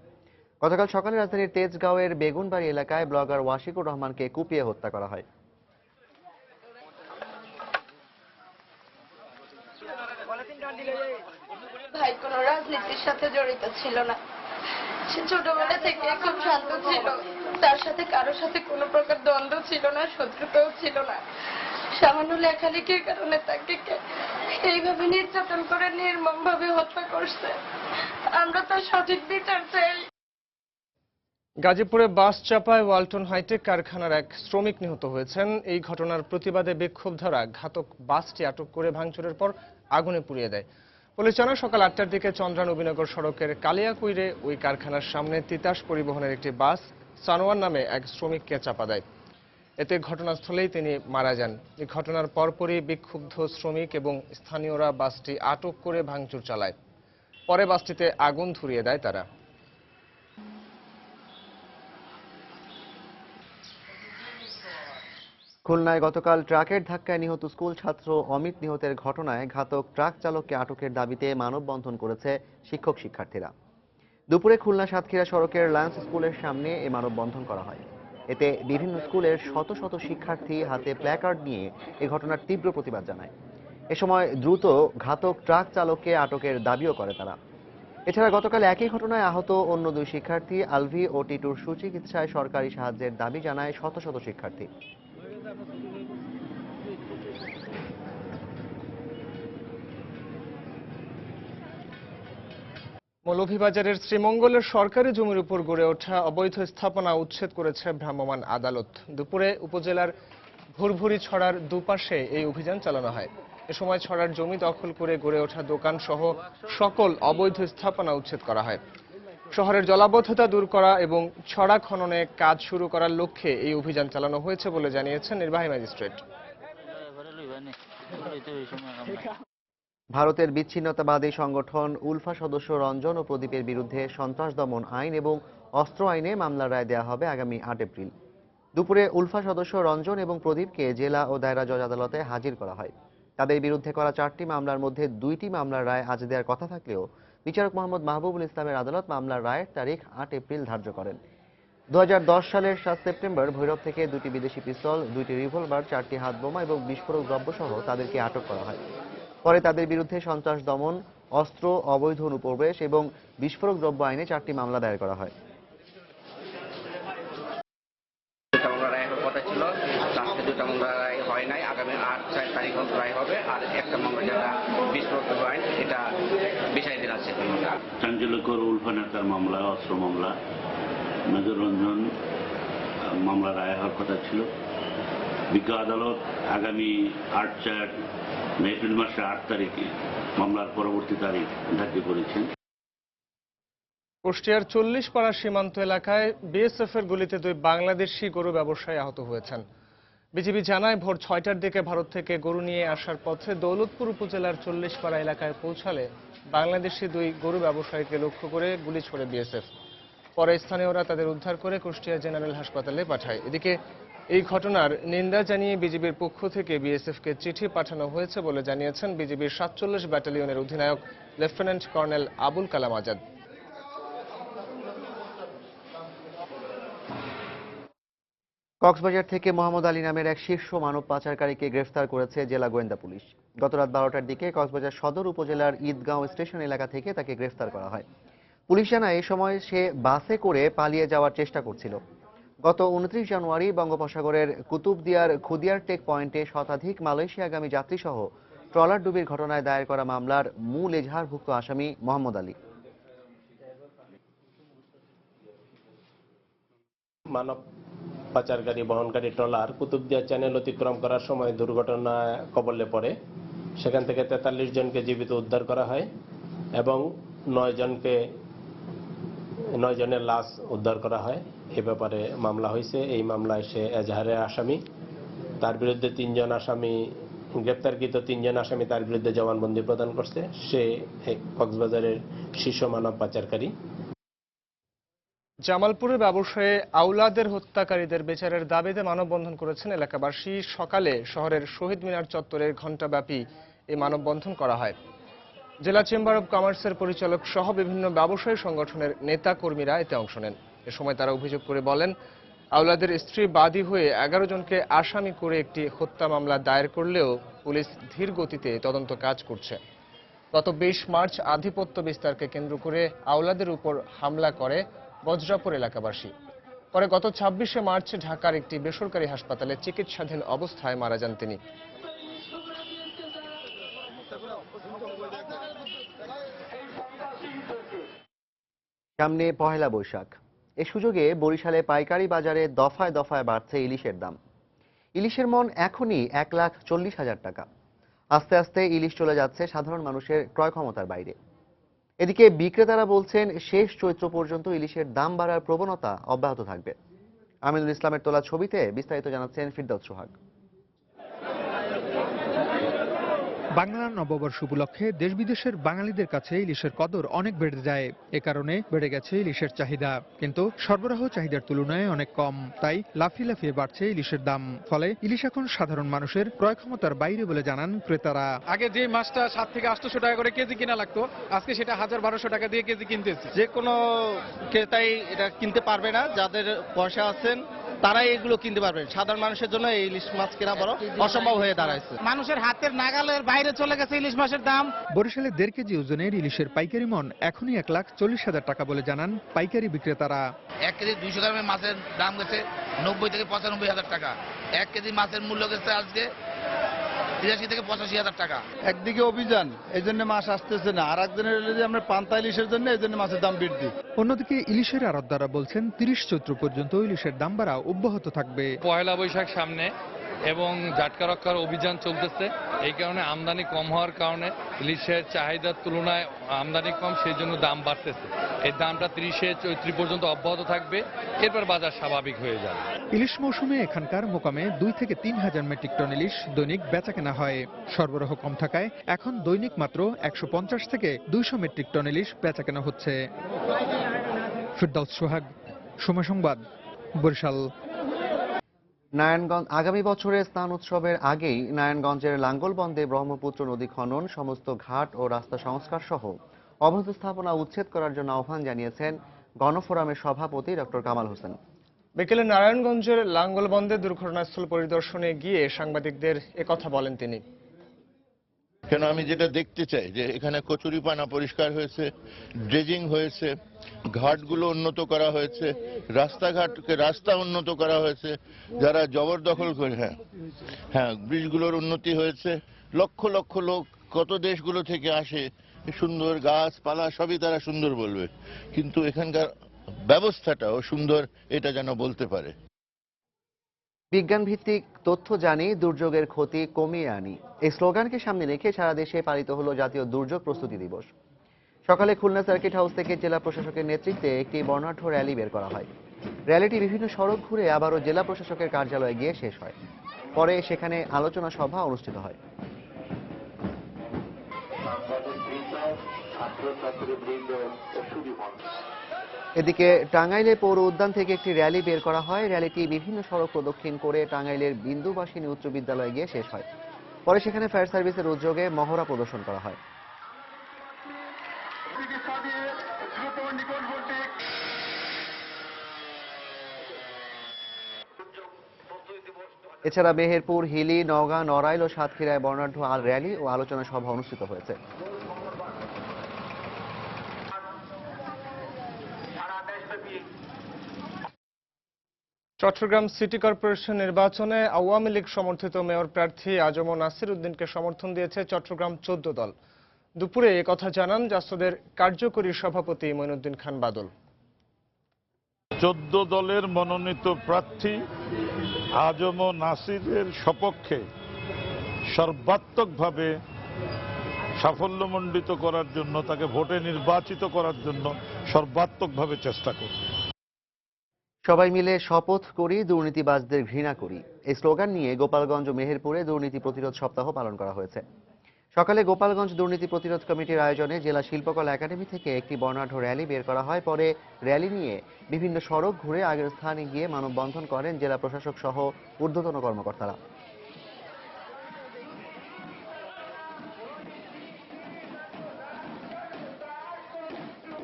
গতকাল সকালে রাজধানীর তেজগাঁওয়ের বেগুনবাড়ি এলাকায় ব্লগার ওয়াশিকুর রহমানকে কুপিয়ে হত্যা করা হয়। ভাই কোনো রাজনীতির সাথে জড়িত ছিল না, সে ছোটবেলা থেকে খুব শান্ত ছিল। তার সাথে কারোর সাথে কোনো প্রকার দ্বন্দ্ব ছিল না, শত্রুতাও ছিল না। সামান্য লেখালেখির কারণে তাকে এইভাবে নির্যাতন করে নির্মমভাবে হত্যা করছে। আমরা তার সঠিক বিচার চাই। গাজীপুরে বাস চাপায় ওয়ালটন হাইটেক কারখানার এক শ্রমিক নিহত হয়েছেন। এই ঘটনার প্রতিবাদে বিক্ষোভধারা ঘাতক বাসটি আটক করে ভাঙচুরের পর আগুনে পুড়িয়ে দেয়। পুলিশ জানায় সকাল 8টার দিকে চন্দ্রা নবীনগর সড়কের কালিয়াকুইরে ওই কারখানার সামনে তিতাস পরিবহনের একটি বাস সানোয়ার নামে এক শ্রমিককে চাপা দেয়। এতে ঘটনাস্থলেই তিনি মারা যান। এই ঘটনার পরপরই বিক্ষুব্ধ শ্রমিক এবং স্থানীয়রা বাসটি আটক করে ভাঙচুর চালায়। পরে বাসটিতে আগুন ধরিয়ে দেয় তারা। খুলনায় গতকাল ট্রাকের ধাক্কায় নিহত স্কুল ছাত্র অমিত নিহতের ঘটনায় ঘাতক ট্রাক চালককে আটকের দাবিতে মানববন্ধন করেছে শিক্ষক শিক্ষার্থীরা। দুপুরে খুলনা সাতক্ষীরা সড়কের লায়ন্স স্কুলের সামনে এ মানববন্ধন করা হয়। এতে বিভিন্ন স্কুলের শত শত শিক্ষার্থী হাতে প্ল্যাকার্ড নিয়ে এ ঘটনার তীব্র প্রতিবাদ জানায়। এ সময় দ্রুত ঘাতক ট্রাক চালককে আটকের দাবিও করে তারা। এছাড়া গতকাল একই ঘটনায় আহত অন্য 2 শিক্ষার্থী আলভি ও টিটুর সুচিকিৎসায় সরকারি সাহায্যের দাবি জানায় শত শত শিক্ষার্থী। মৌলভীবাজারের শ্রীমঙ্গলের সরকারি জমির উপর গড়ে ওঠা অবৈধ স্থাপনা উচ্ছেদ করেছে ভ্রাম্যমাণ আদালত। দুপুরে উপজেলার ভুরভুরি ছড়ার দুপাশে এই অভিযান চালানো হয়। এ সময় ছড়ার জমি দখল করে গড়ে ওঠা দোকান সহ সকল অবৈধ স্থাপনা উচ্ছেদ করা হয়। শহরের জলাবদ্ধতা দূর করা এবং ছড়া খননে কাজ শুরু করার লক্ষ্যে এই অভিযান চালানো হয়েছে বলে জানিয়েছেন নির্বাহী ম্যাজিস্ট্রেট। ভারতের বিচ্ছিন্নতাবাদী সংগঠন উলফা সদস্য রঞ্জন ও প্রদীপের বিরুদ্ধে সন্ত্রাস দমন আইন এবং অস্ত্র আইনে মামলার রায় দেওয়া হবে আগামী 8 এপ্রিল। দুপুরে উলফা সদস্য রঞ্জন এবং প্রদীপকে জেলা ও দায়রা জজ আদালতে হাজির করা হয়। তাদের বিরুদ্ধে করা 4টি মামলার মধ্যে 2টি মামলার রায় আজ দেওয়ার কথা থাকলেও বিচারক মোহাম্মদ মাহবুবুল ইসলামের আদালত মামলার রায়ের তারিখ 8 এপ্রিল ধার্য করেন। 2010 সালের 7 সেপ্টেম্বর ভৈরব থেকে 2টি বিদেশি পিস্তল, 2টি রিভলভার, 4টি হাতবোমা এবং বিস্ফোরক দ্রব্য সহ তাদেরকে আটক করা হয়। পরে তাদের বিরুদ্ধে সন্ত্রাস দমন, অস্ত্র, অবৈধ অনুপ্রবেশ এবং বিস্ফোরক দ্রব্য আইনে 4টি মামলা দায়ের করা হয়। কথা ছিল লাস্টে 2টা মামলা রায় হয় নাই, আগামী 8 তারিখ রায় হবে। আর একটা মামলা যেটা বিস্ফোরক দ্রব্য আইন, এটা বিষয়াধীন আছে। চাঞ্চল্যকর উলফা নেতার মামলা, অস্ত্র মামলা, মেজর রঞ্জন মামলা রায় হওয়ার কথা ছিল। বিজ্ঞ আদালত আগামী 8 এপ্রিল মাসের 8 তারিখে মামলার পরবর্তী তারিখ ধার্য করেছেন। কুষ্টিয়ার 40 পাড়া সীমান্ত এলাকায় বিএসএফ এর গুলিতে 2 বাংলাদেশি গরু ব্যবসায়ী আহত হয়েছেন। বিজিবি জানায় ভোর 6টার দিকে ভারত থেকে গরু নিয়ে আসার পথে দৌলতপুর উপজেলার 40 পাড়া এলাকায় পৌঁছালে বাংলাদেশি 2 গরু ব্যবসায়ীকে লক্ষ্য করে গুলি ছোড়ে বিএসএফ। পরে স্থানীয়রা তাদের উদ্ধার করে কুষ্টিয়া জেনারেল হাসপাতালে পাঠায়। এদিকে এই ঘটনার নিন্দা জানিয়ে বিজিবির পক্ষ থেকে বিএসএফকে চিঠি পাঠানো হয়েছে বলে জানিয়েছেন বিজিবির ৪৭ ব্যাটালিয়নের অধিনায়ক লেফটেন্যান্ট কর্নেল আবুল কালাম আজাদ। কক্সবাজার থেকে মোহাম্মদ আলী নামের এক শীর্ষ মানব পাচারকারীকে গ্রেফতার করেছে জেলা গোয়েন্দা পুলিশ। গত রাত 12টার দিকে কক্সবাজার সদর উপজেলার ঈদগাঁও স্টেশন এলাকা থেকে তাকে গ্রেফতার করা হয়। পুলিশ জানায় এই সময় সে বাসে করে পালিয়ে যাওয়ার চেষ্টা করছিল। গত 29 জানুয়ারি বঙ্গোপসাগরের কুতুবদিয়ার খুদিয়ার টেক পয়েন্টে শতাধিক মালয়েশিয়াগামী যাত্রীসহ ট্রলার ডুবির ঘটনায় দায়ের করা মামলার মূল এজাহারভুক্ত আসামি মোহাম্মদ আলী। মানব পাচারকারী বহনকারী ট্রলার কুতুবদিয়া চ্যানেল অতিক্রম করার সময় দুর্ঘটনায় কবলে পড়ে। সেখান থেকে 43 জনকে জীবিত উদ্ধার করা হয় এবং 9 জনের লাশ উদ্ধার করা হয়। এ ব্যাপারে মামলা হয়েছে। এই মামলায় সে এজাহারের আসামি। তার বিরুদ্ধে 3 জন আসামি, গ্রেপ্তারকৃত 3 জন আসামি তার বিরুদ্ধে জবানবন্দি প্রদান করছে। সে কক্সবাজারের শীর্ষ মানব পাচারকারী। জামালপুরের ব্যবসায়ী আওলাদের হত্যাকারীদের বিচারের দাবিতে মানববন্ধন করেছেন এলাকাবাসী। সকালে শহরের শহীদ মিনার চত্বরে ঘণ্টাব্যাপী এই মানববন্ধন করা হয়। জেলা চেম্বার অব কমার্সের পরিচালক সহ বিভিন্ন ব্যবসায়ী সংগঠনের নেতা কর্মীরা এতে অংশ নেন। এ সময় তারা অভিযোগ করে বলেন, আওলাদের স্ত্রী বাদী হয়ে 11 জনকে আসামি করে একটি হত্যা মামলা দায়ের করলেও পুলিশ ধীর গতিতে তদন্ত কাজ করছে। গত 20 মার্চ আধিপত্য বিস্তারকে কেন্দ্র করে আওলাদের উপর হামলা করে বজ্রাপুর এলাকাবাসী। পরে গত 26শে মার্চ ঢাকার একটি বেসরকারি হাসপাতালে চিকিৎসাধীন অবস্থায় মারা যান তিনি। সামনে পহেলা বৈশাখ। এ সুযোগে বরিশালে পাইকারি বাজারে দফায় দফায় বাড়ছে ইলিশের দাম। ইলিশের মন এখনই 1,40,000 টাকা। আস্তে আস্তে ইলিশ চলে যাচ্ছে সাধারণ মানুষের ক্রয় ক্ষমতার বাইরে। এদিকে বিক্রেতারা বলছেন শেষ চৈত্র পর্যন্ত ইলিশের দাম বাড়ার প্রবণতা অব্যাহত থাকবে। আমিনুল ইসলামের তোলা ছবিতে বিস্তারিত জানাচ্ছেন ফিরদৌস সোহাগ। বাংলা নববর্ষ উপলক্ষে দেশ বিদেশের বাঙালিদের কাছে ইলিশের কদর অনেক বেড়ে যায়। এ কারণে বেড়ে গেছে ইলিশের চাহিদা, কিন্তু সরবরাহ চাহিদার তুলনায় অনেক কম। তাই লাফিয়ে লাফিয়ে বাড়ছে ইলিশের দাম। ফলে ইলিশ এখন সাধারণ মানুষের ক্রয় ক্ষমতার বাইরে বলে জানান ক্রেতারা। আগে যে মাছটা 700 থেকে 800 টাকা করে কেজি কিনা লাগতো, আজকে সেটা 1000-1200 টাকা দিয়ে কেজি কিনতেছি। যে কোনো ক্রেতাই এটা কিনতে পারবে না। যাদের পয়সা আছেন তারাই এগুলো কিনতে পারবেন। সাধারণ মানুষের জন্য এই ইলিশ মাছ কেনা বড় অসম্ভব হয়ে দাঁড়াইছে। মানুষের হাতের নাগালের বাইরে চলে গেছে ইলিশ মাছের দাম। বরিশালে 1.5 কেজি ওজনের ইলিশের পাইকারি মন এখনই 1,40,000 টাকা বলে জানান পাইকারি বিক্রেতারা। 1 কেজি 200 গ্রামের মাছের দাম গেছে 90 থেকে 95,000 টাকা। 1 কেজি মাছের মূল্য গেছে আজকে 83 থেকে 85,000 টাকা। একদিকে অভিযান, এই জন্য মাছ আসতেছে না, আর একজনের আমরা পান্তা ইলিশের জন্য এই জন্য মাছের দাম বৃদ্ধি। অন্যদিকে ইলিশের আড়তদাররা বলছেন 30 চৈত্র পর্যন্ত ইলিশের দাম বাড়া অব্যাহত থাকবে। পয়লা বৈশাখ সামনে এবং জাটকা রক্ষার অভিযান চলতেছে। এই কারণে আমদানি কম হওয়ার কারণে ইলিশের চাহিদার তুলনায় আমদানি কম, সেই জন্য দাম বাড়তেছে। এই দামটা 30শে চৈত্র পর্যন্ত অব্যাহত থাকবে, এরপর বাজার স্বাভাবিক হয়ে যাবে। ইলিশ মৌসুমে এখানকার মোকামে 2 থেকে 3,000 মেট্রিক টন ইলিশ দৈনিক বেচা কেনা হয়। সরবরাহ কম থাকায় এখন দৈনিক মাত্র 150 থেকে 200 মেট্রিক টন ইলিশ বেচা কেনা হচ্ছে। ফিরদৌস সোহাগ, সময় সংবাদ, বরিশাল। নারায়ণগঞ্জ আগামী বছরের স্নান উৎসবের আগেই নারায়ণগঞ্জের লাঙ্গলবন্দে ব্রহ্মপুত্র নদী খনন, সমস্ত ঘাট ও রাস্তা সংস্কার সহ অবৈধ স্থাপনা উচ্ছেদ করার জন্য আহ্বান জানিয়েছেন গণফোরামের সভাপতি ডক্টর কামাল হোসেন। বিকেলে নারায়ণগঞ্জের লাঙ্গলবন্দে দুর্ঘটনাস্থল পরিদর্শনে গিয়ে সাংবাদিকদের একথা বলেন তিনি। কেন আমি যেটা দেখতে চাই যে এখানে কচুরিপানা পরিষ্কার হয়েছে, ড্রেজিং হয়েছে, ঘাটগুলো উন্নত করা হয়েছে, রাস্তা উন্নত করা হয়েছে, যারা জবরদখল করে হ্যাঁ ব্রিজগুলোর উন্নতি হয়েছে। লক্ষ লক্ষ লোক কত দেশগুলো থেকে আসে, সুন্দর গাছপালা সবই তারা সুন্দর বলবে, কিন্তু এখানকার ব্যবস্থাটাও সুন্দর এটা যেন বলতে পারে। বিজ্ঞান ভিত্তিক তথ্য জানি, দুর্যোগের ক্ষতি কমিয়ে আনি, এই স্লোগানকে সামনে রেখে সারা দেশে পালিত হলো জাতীয় দুর্যোগ প্রস্তুতি দিবস। সকালে খুলনা সার্কিট হাউস থেকে জেলা প্রশাসকের নেতৃত্বে একটি বর্ণাঢ্য র্যালি বের করা হয়। র্যালিটি বিভিন্ন সড়ক ঘুরে আবারও জেলা প্রশাসকের কার্যালয়ে গিয়ে শেষ হয়। পরে সেখানে আলোচনা সভা অনুষ্ঠিত হয়। এদিকে টাঙ্গাইলে পৌর উদ্যান থেকে একটি র্যালি বের করা হয়। র্যালিটি বিভিন্ন সড়ক প্রদক্ষিণ করে টাঙ্গাইলের বিন্দুবাসিনী উচ্চ বিদ্যালয়ে গিয়ে শেষ হয়। পরে সেখানে ফায়ার সার্ভিসের উদ্যোগে মহড়া প্রদর্শন করা হয়। এছাড়া মেহেরপুর, হিলি, নওগাঁ, নড়াইল ও সাতক্ষীরায় বর্ণাঢ্য র্যালি ও আলোচনা সভা অনুষ্ঠিত হয়েছে। চট্টগ্রাম সিটি কর্পোরেশন নির্বাচনে আওয়ামী লীগ সমর্থিত মেয়র প্রার্থী আজম নাসির উদ্দিনকে সমর্থন দিয়েছে চট্টগ্রাম 14 দল। দুপুরে একথা জানান জাসদের কার্যকরী সভাপতি মঈনুদ্দিন খান বাদল। 14 দলের মনোনীত প্রার্থী আজম নাসিরের সপক্ষে সর্বাত্মকভাবে সাফল্যমণ্ডিত করার জন্য, তাকে ভোটে নির্বাচিত করার জন্য সর্বাত্মকভাবে চেষ্টা করব। সবাই মিলে শপথ করি, দুর্নীতিবাজদের ঘৃণা করি, এই স্লোগান নিয়ে গোপালগঞ্জ ও মেহেরপুরে দুর্নীতি প্রতিরোধ সপ্তাহ পালন করা হয়েছে। সকালে গোপালগঞ্জ দুর্নীতি প্রতিরোধ কমিটির আয়োজনে জেলা শিল্পকলা একাডেমি থেকে একটি বর্ণাঢ্য র্যালি বের করা হয়। পরে র্যালি নিয়ে বিভিন্ন সড়ক ঘুরে আগের স্থানে গিয়ে মানববন্ধন করেন জেলা প্রশাসক সহ ঊর্ধ্বতন কর্মকর্তারা।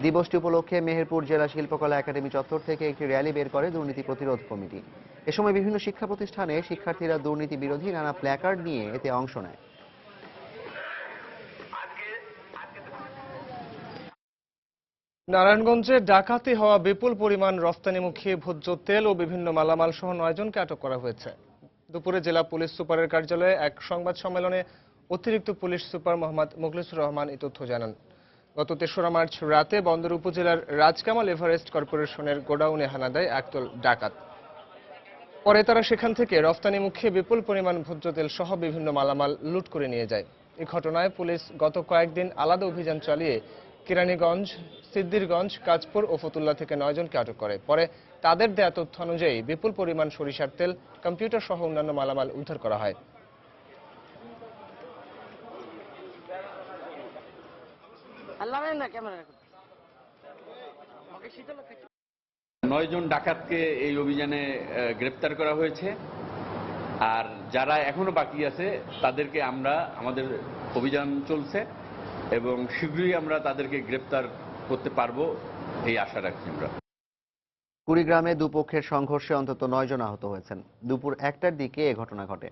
দিবসটি উপলক্ষে মেহেরপুর জেলা শিল্পকলা একাডেমি চত্বর থেকে একটি র্যালি বের করে দুর্নীতি প্রতিরোধ কমিটি। এ সময় বিভিন্ন শিক্ষা প্রতিষ্ঠানে শিক্ষার্থীরা দুর্নীতি বিরোধী নানা প্ল্যাকার্ড নিয়ে এতে অংশ নেয়। নারায়ণগঞ্জে ডাকাতি হওয়া বিপুল পরিমাণ রফতানিমুখী ভোজ্য তেল ও বিভিন্ন মালামাল সহ 9 জনকে আটক করা হয়েছে। দুপুরে জেলা পুলিশ সুপারের কার্যালয়ে এক সংবাদ সম্মেলনে অতিরিক্ত পুলিশ সুপার মোহাম্মদ মুখলিসুর রহমান এই তথ্য জানান। গত 3রা মার্চ রাতে বন্দর উপজেলার রাজকামাল এভারেস্ট কর্পোরেশনের গোডাউনে হানা দেয় একদল ডাকাত। পরে তারা সেখান থেকে রফতানিমুখী বিপুল পরিমাণ ভোজ্য তেল সহ বিভিন্ন মালামাল লুট করে নিয়ে যায়। এই ঘটনায় পুলিশ গত কয়েকদিন আলাদা অভিযান চালিয়ে কেরানীগঞ্জ, সিদ্দিরগঞ্জ, কাজপুর ও ফতুল্লা থেকে 9 জনকে আটক করে। পরে তাদের দেয়া তথ্য অনুযায়ী বিপুল পরিমাণ সরিষার তেল, কম্পিউটার সহ অন্যান্য মালামাল উদ্ধার করা হয়। নয় জন ডাকাতকে এই অভিযানে গ্রেপ্তার করা হয়েছে। আর যারা এখনো বাকি আছে তাদেরকে আমাদের অভিযান চলছে এবং শীঘ্রই আমরা তাদেরকে গ্রেপ্তার করতে পারবো এই আশা রাখছি আমরা। কুড়িগ্রামে দুপক্ষের সংঘর্ষে অন্তত 9 জন আহত হয়েছেন। দুপুর 1টার দিকে এ ঘটনা ঘটে।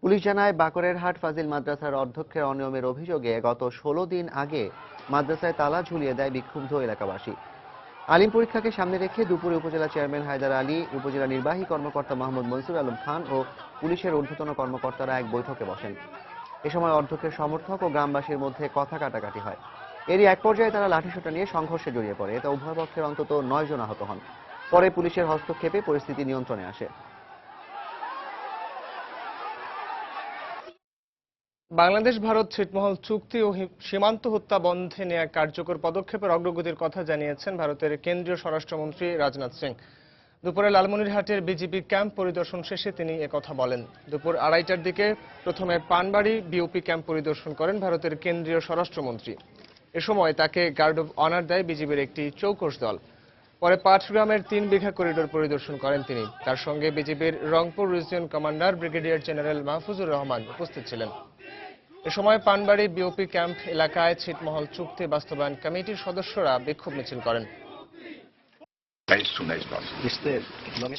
পুলিশ জানায়, বাকরের হাট ফাজিল মাদ্রাসার অধ্যক্ষের অনিয়মের অভিযোগে গত 16 দিন আগে মাদ্রাসায় তালা ঝুলিয়ে দেয় বিক্ষুব্ধ এলাকাবাসী। আলিম পরীক্ষাকে সামনে রেখে দুপুরে উপজেলা চেয়ারম্যান হায়দার আলী, উপজেলা নির্বাহী কর্মকর্তা মাহমুদ মনসুর আলম খান ও পুলিশের ঊর্ধ্বতন কর্মকর্তারা এক বৈঠকে বসেন। এ সময় অধ্যক্ষের সমর্থক ও গ্রামবাসীর মধ্যে কথা কাটাকাটি হয়। এরই এক পর্যায়ে তারা লাঠিসোঁটা নিয়ে সংঘর্ষে জড়িয়ে পড়ে। এতে উভয় পক্ষের অন্তত 9 জন আহত হন। পরে পুলিশের হস্তক্ষেপে পরিস্থিতি নিয়ন্ত্রণে আসে। বাংলাদেশ ভারত ছিটমহল চুক্তি ও সীমান্ত হত্যা বন্ধে নেওয়া কার্যকর পদক্ষেপের অগ্রগতির কথা জানিয়েছেন ভারতের কেন্দ্রীয় স্বরাষ্ট্রমন্ত্রী রাজনাথ সিং। দুপুরে লালমনিরহাটের বিজেপি ক্যাম্প পরিদর্শন শেষে তিনি একথা বলেন। দুপুর 2:30টার দিকে প্রথমে পানবাড়ি বিওপি ক্যাম্প পরিদর্শন করেন ভারতের কেন্দ্রীয় স্বরাষ্ট্রমন্ত্রী। এ সময় তাকে গার্ড অব অনার দেয় বিজিবির একটি চৌকস দল। পরে পাটগ্রামের 3 বিঘা করিডোর পরিদর্শন করেন তিনি। তার সঙ্গে বিজিবির Rangpur region commander brigadier general Mahfuzur Rahman উপস্থিত ছিলেন। এ সময় পানবাড়ি বিওপি ক্যাম্প এলাকায় ছিটমহল চুক্তি বাস্তবায়ন কমিটির সদস্যরা বিক্ষোভ মিছিল করেন।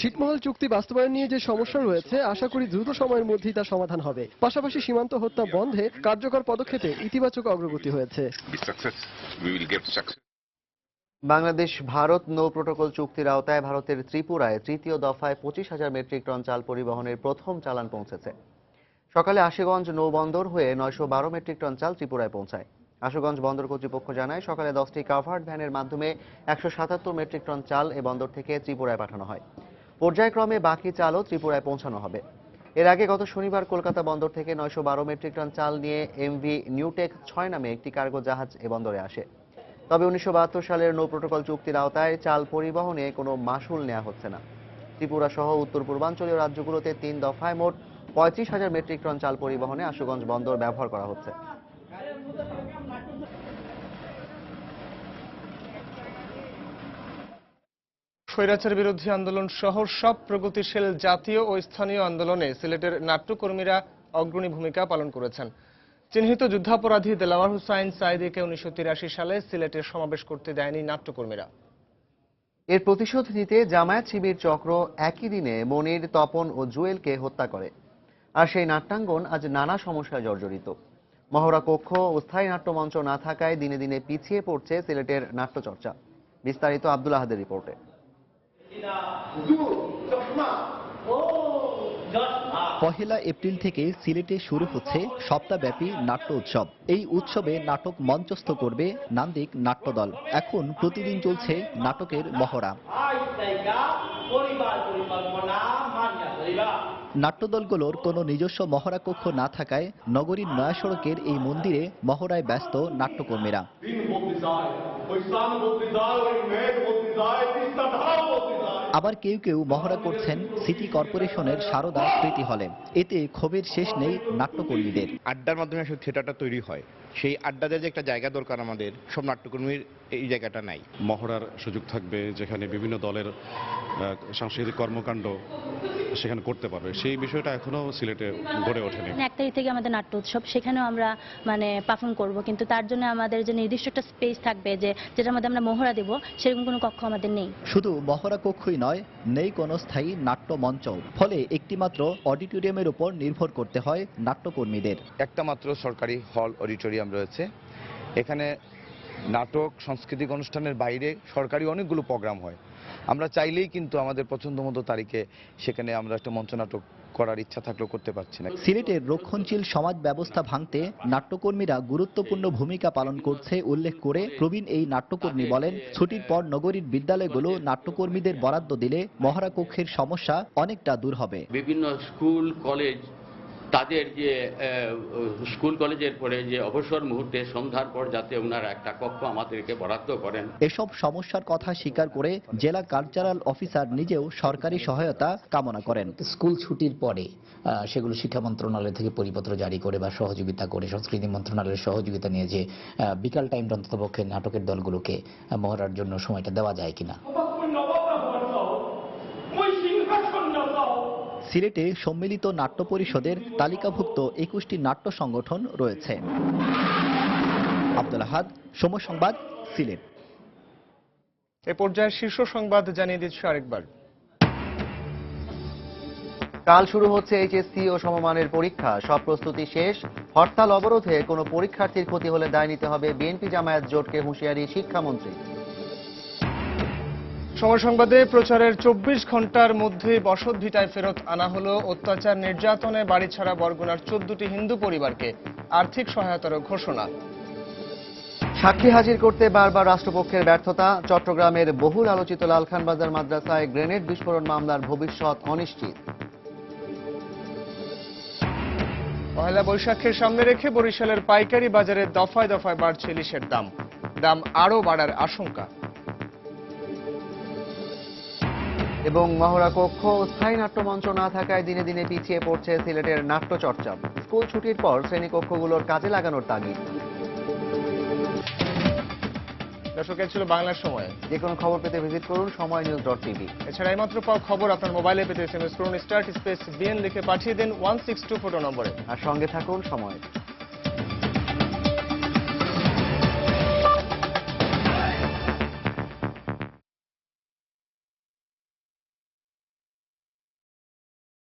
ছিটমহল চুক্তি বাস্তবায়ন নিয়ে যে সমস্যা রয়েছে, আশা করি দ্রুত সময়ের মধ্যেই তার সমাধান হবে। পাশাপাশি সীমান্ত হত্যা বন্ধে কার্যকর পদক্ষেপে ইতিবাচক অগ্রগতি হয়েছে। বাংলাদেশ ভারত নৌ প্রোটোকল চুক্তির আওতায় ভারতের ত্রিপুরায় 3য় দফায় 25,000 মেট্রিক টন চাল পরিবহনের প্রথম চালান পৌঁছেছে। সকালে আশুগঞ্জ নৌবন্দর হয়ে 912 মেট্রিক টন চাল ত্রিপুরায় পৌঁছায়। আশুগঞ্জ বন্দর কর্তৃপক্ষ জানায়, সকালে 10টি কাভার্ড ভ্যানের মাধ্যমে 177 মেট্রিক টন চাল এ বন্দর থেকে ত্রিপুরায় পাঠানো হয়। পর্যায়ক্রমে বাকি চালও ত্রিপুরায় পৌঁছানো হবে। এর আগে গত শনিবার কলকাতা বন্দর থেকে 912 মেট্রিক টন চাল নিয়ে এমভি নিউটেক 6 নামে একটি কার্গো জাহাজ এ বন্দরে আসে। তবে 1972 সালের নৌ প্রোটোকল চুক্তির আওতায় চাল পরিবহনে কোনো মাশুল নেওয়া হচ্ছে না। ত্রিপুরা সহ উত্তর পূর্বাঞ্চলীয় রাজ্যগুলোতে 3 দফায় মোট 35,000 মেট্রিক টন চাল পরিবহনে আশুগঞ্জ বন্দর ব্যবহার করা হচ্ছে। স্বৈরাচার বিরোধী আন্দোলন সহ সব প্রগতিশীল জাতীয় ও স্থানীয় আন্দোলনে সিলেটের নাট্যকর্মীরা অগ্রণী ভূমিকা পালন করেছেন। চিহ্নিত যুদ্ধাপরাধী দেলাওয়ার হুসাইন সাঈদীকে 1983 সালে সিলেটে সমাবেশ করতে দেয়নি নাট্যকর্মীরা। এর প্রতিশোধ নিতে জামায়াত শিবির চক্র একই দিনে মনির, তপন ও জুয়েলকে হত্যা করে। আর সেই নাট্যাঙ্গন আজ নানা সমস্যায় জর্জরিত। মহড়া কক্ষ ও স্থায়ী নাট্যমঞ্চ না থাকায় দিনে দিনে পিছিয়ে পড়ছে সিলেটের নাট্যচর্চা। বিস্তারিত আব্দুল আহাদের রিপোর্টে। পহেলা এপ্রিল থেকে সিলেটে শুরু হচ্ছে সপ্তাহব্যাপী নাট্য উৎসব। এই উৎসবে নাটক মঞ্চস্থ করবে নান্দিক নাট্যদল। এখন প্রতিদিন চলছে নাটকের মহড়া। নাট্যদলগুলোর কোনো নিজস্ব মহড়া কক্ষ না থাকায় নগরীর নয়া সড়কের এই মন্দিরে মহড়ায় ব্যস্ত নাট্যকর্মীরা। আবার কেউ কেউ মহড়া করছেন সিটি কর্পোরেশনের সারদা স্মৃতি হলে। এতে ক্ষোভের শেষ নেই নাট্যকর্মীদের। আড্ডার মাধ্যমে আসলে থিয়েটারটা তৈরি হয়, সেই আড্ডাতে যে একটা জায়গা দরকার আমাদের, সব নাট্যকর্মীর এই জায়গাটা নাই। মহড়ার সুযোগ থাকবে যেখানে বিভিন্ন দলের সাংস্কৃতিক কর্মকাণ্ড সেখানে করতে পারবে, সেই বিষয়টা এখনো সিলেটে গড়ে ওঠেনি। 1 তারিখ থেকে আমাদের নাট্য উৎসব, সেখানেও আমরা পারফর্ম করব, কিন্তু তার জন্য আমাদের যে নির্দিষ্ট একটা স্পেস থাকবে যেটার মধ্যে আমরা মহড়া দেব, সেরকম কোনো কক্ষ আমাদের নেই। শুধু মহড়া কক্ষই নয়, নেই কোনো স্থায়ী নাট্য মঞ্চ। ফলে একটি মাত্র অডিটোরিয়ামের উপর নির্ভর করতে হয় নাট্যকর্মীদের। একটা মাত্র সরকারি হল অডিটোরিয়াম রয়েছে। এখানে নাটক, সাংস্কৃতিক অনুষ্ঠানের বাইরে সরকারি অনেকগুলো প্রোগ্রাম হয়। আমরা চাইলেই কিন্তু আমাদের পছন্দ মতো তারিখে সেখানে আমরা একটা মঞ্চনাটক করার ইচ্ছা থাকলেও করতে পারছি না। সিলেটের রক্ষণশীল সমাজ ব্যবস্থা ভাঙতে নাট্যকর্মীরা গুরুত্বপূর্ণ ভূমিকা পালন করছে উল্লেখ করে প্রবীণ এই নাট্যকর্মী বলেন, ছুটির পর নগরীর বিদ্যালয়গুলো নাট্যকর্মীদের বরাদ্দ দিলে মহড়া কক্ষের সমস্যা অনেকটা দূর হবে। বিভিন্ন স্কুল কলেজ তাদের যে স্কুল কলেজের পরে যে অবসর মুহূর্তে সন্ধ্যার পর যাতে ওনারা একটা কক্ষ আমাদেরকে বরাদ্দ করেন। এসব সমস্যার কথা স্বীকার করে জেলা কালচারাল অফিসার নিজেও সরকারি সহায়তা কামনা করেন। স্কুল ছুটির পরে সেগুলো শিক্ষা মন্ত্রণালয় থেকে পরিপত্র জারি করে বা সহযোগিতা করে সংস্কৃতি মন্ত্রণালয়ের সহযোগিতা নিয়ে যে বিকাল টাইমটা অন্ততপক্ষে নাটকের দলগুলোকে মহড়ার জন্য সময়টা দেওয়া যায় কিনা। সিলেটে সম্মিলিত নাট্য পরিষদের তালিকাভুক্ত 21টি নাট্য সংগঠন রয়েছে। আব্দুল আহাদ, সময় সংবাদ, সিলেট। এ পর্যায়ে শীর্ষ সংবাদ জানিয়ে দিচ্ছি আরেকবার। কাল শুরু হচ্ছে এইচএসসি ও সমমানের পরীক্ষা। সব প্রস্তুতি শেষ। হরতাল অবরোধে কোনো পরীক্ষার্থীর ক্ষতি হলে দায় নিতে হবে বিএনপি জামায়াত জোটকে হুঁশিয়ারি শিক্ষামন্ত্রী। সময় সংবাদে প্রচারের 24 ঘন্টার মধ্যে বসত ভিটায় ফেরত আনা হলো অত্যাচার নির্যাতনে বাড়ি ছাড়া বরগুনার 14টি হিন্দু পরিবারকে আর্থিক সহায়তার ঘোষণা। সাক্ষী হাজির করতে বারবার রাষ্ট্রপক্ষের ব্যর্থতা। চট্টগ্রামের বহুল আলোচিত লালখান বাজার মাদ্রাসায় গ্রেনেড বিস্ফোরণ মামলার ভবিষ্যৎ অনিশ্চিত। পহেলা বৈশাখের সামনে রেখে বরিশালের পাইকারি বাজারে দফায় দফায় বাড়ছে ইলিশের দাম আরও বাড়ার আশঙ্কা। এবং মহড়া কক্ষ ও স্থায়ী নাট্যমঞ্চ না থাকায় দিনে দিনে পিছিয়ে পড়ছে সিলেটের নাট্যচর্চা। স্কুল ছুটির পর শ্রেণীকক্ষগুলোর কাজে লাগানোর তাগিদ। দর্শক, ছিল বাংলার সময়। যে কোনো খবর পেতে ভিজিট করুন সময়নিউজ.tv। এছাড়া এইমাত্র পাওয়া খবর আপনার মোবাইলে পেতে SMS করুন *BN লিখে পাঠিয়ে দিন 1624 নম্বরে। আর সঙ্গে থাকুন সময়।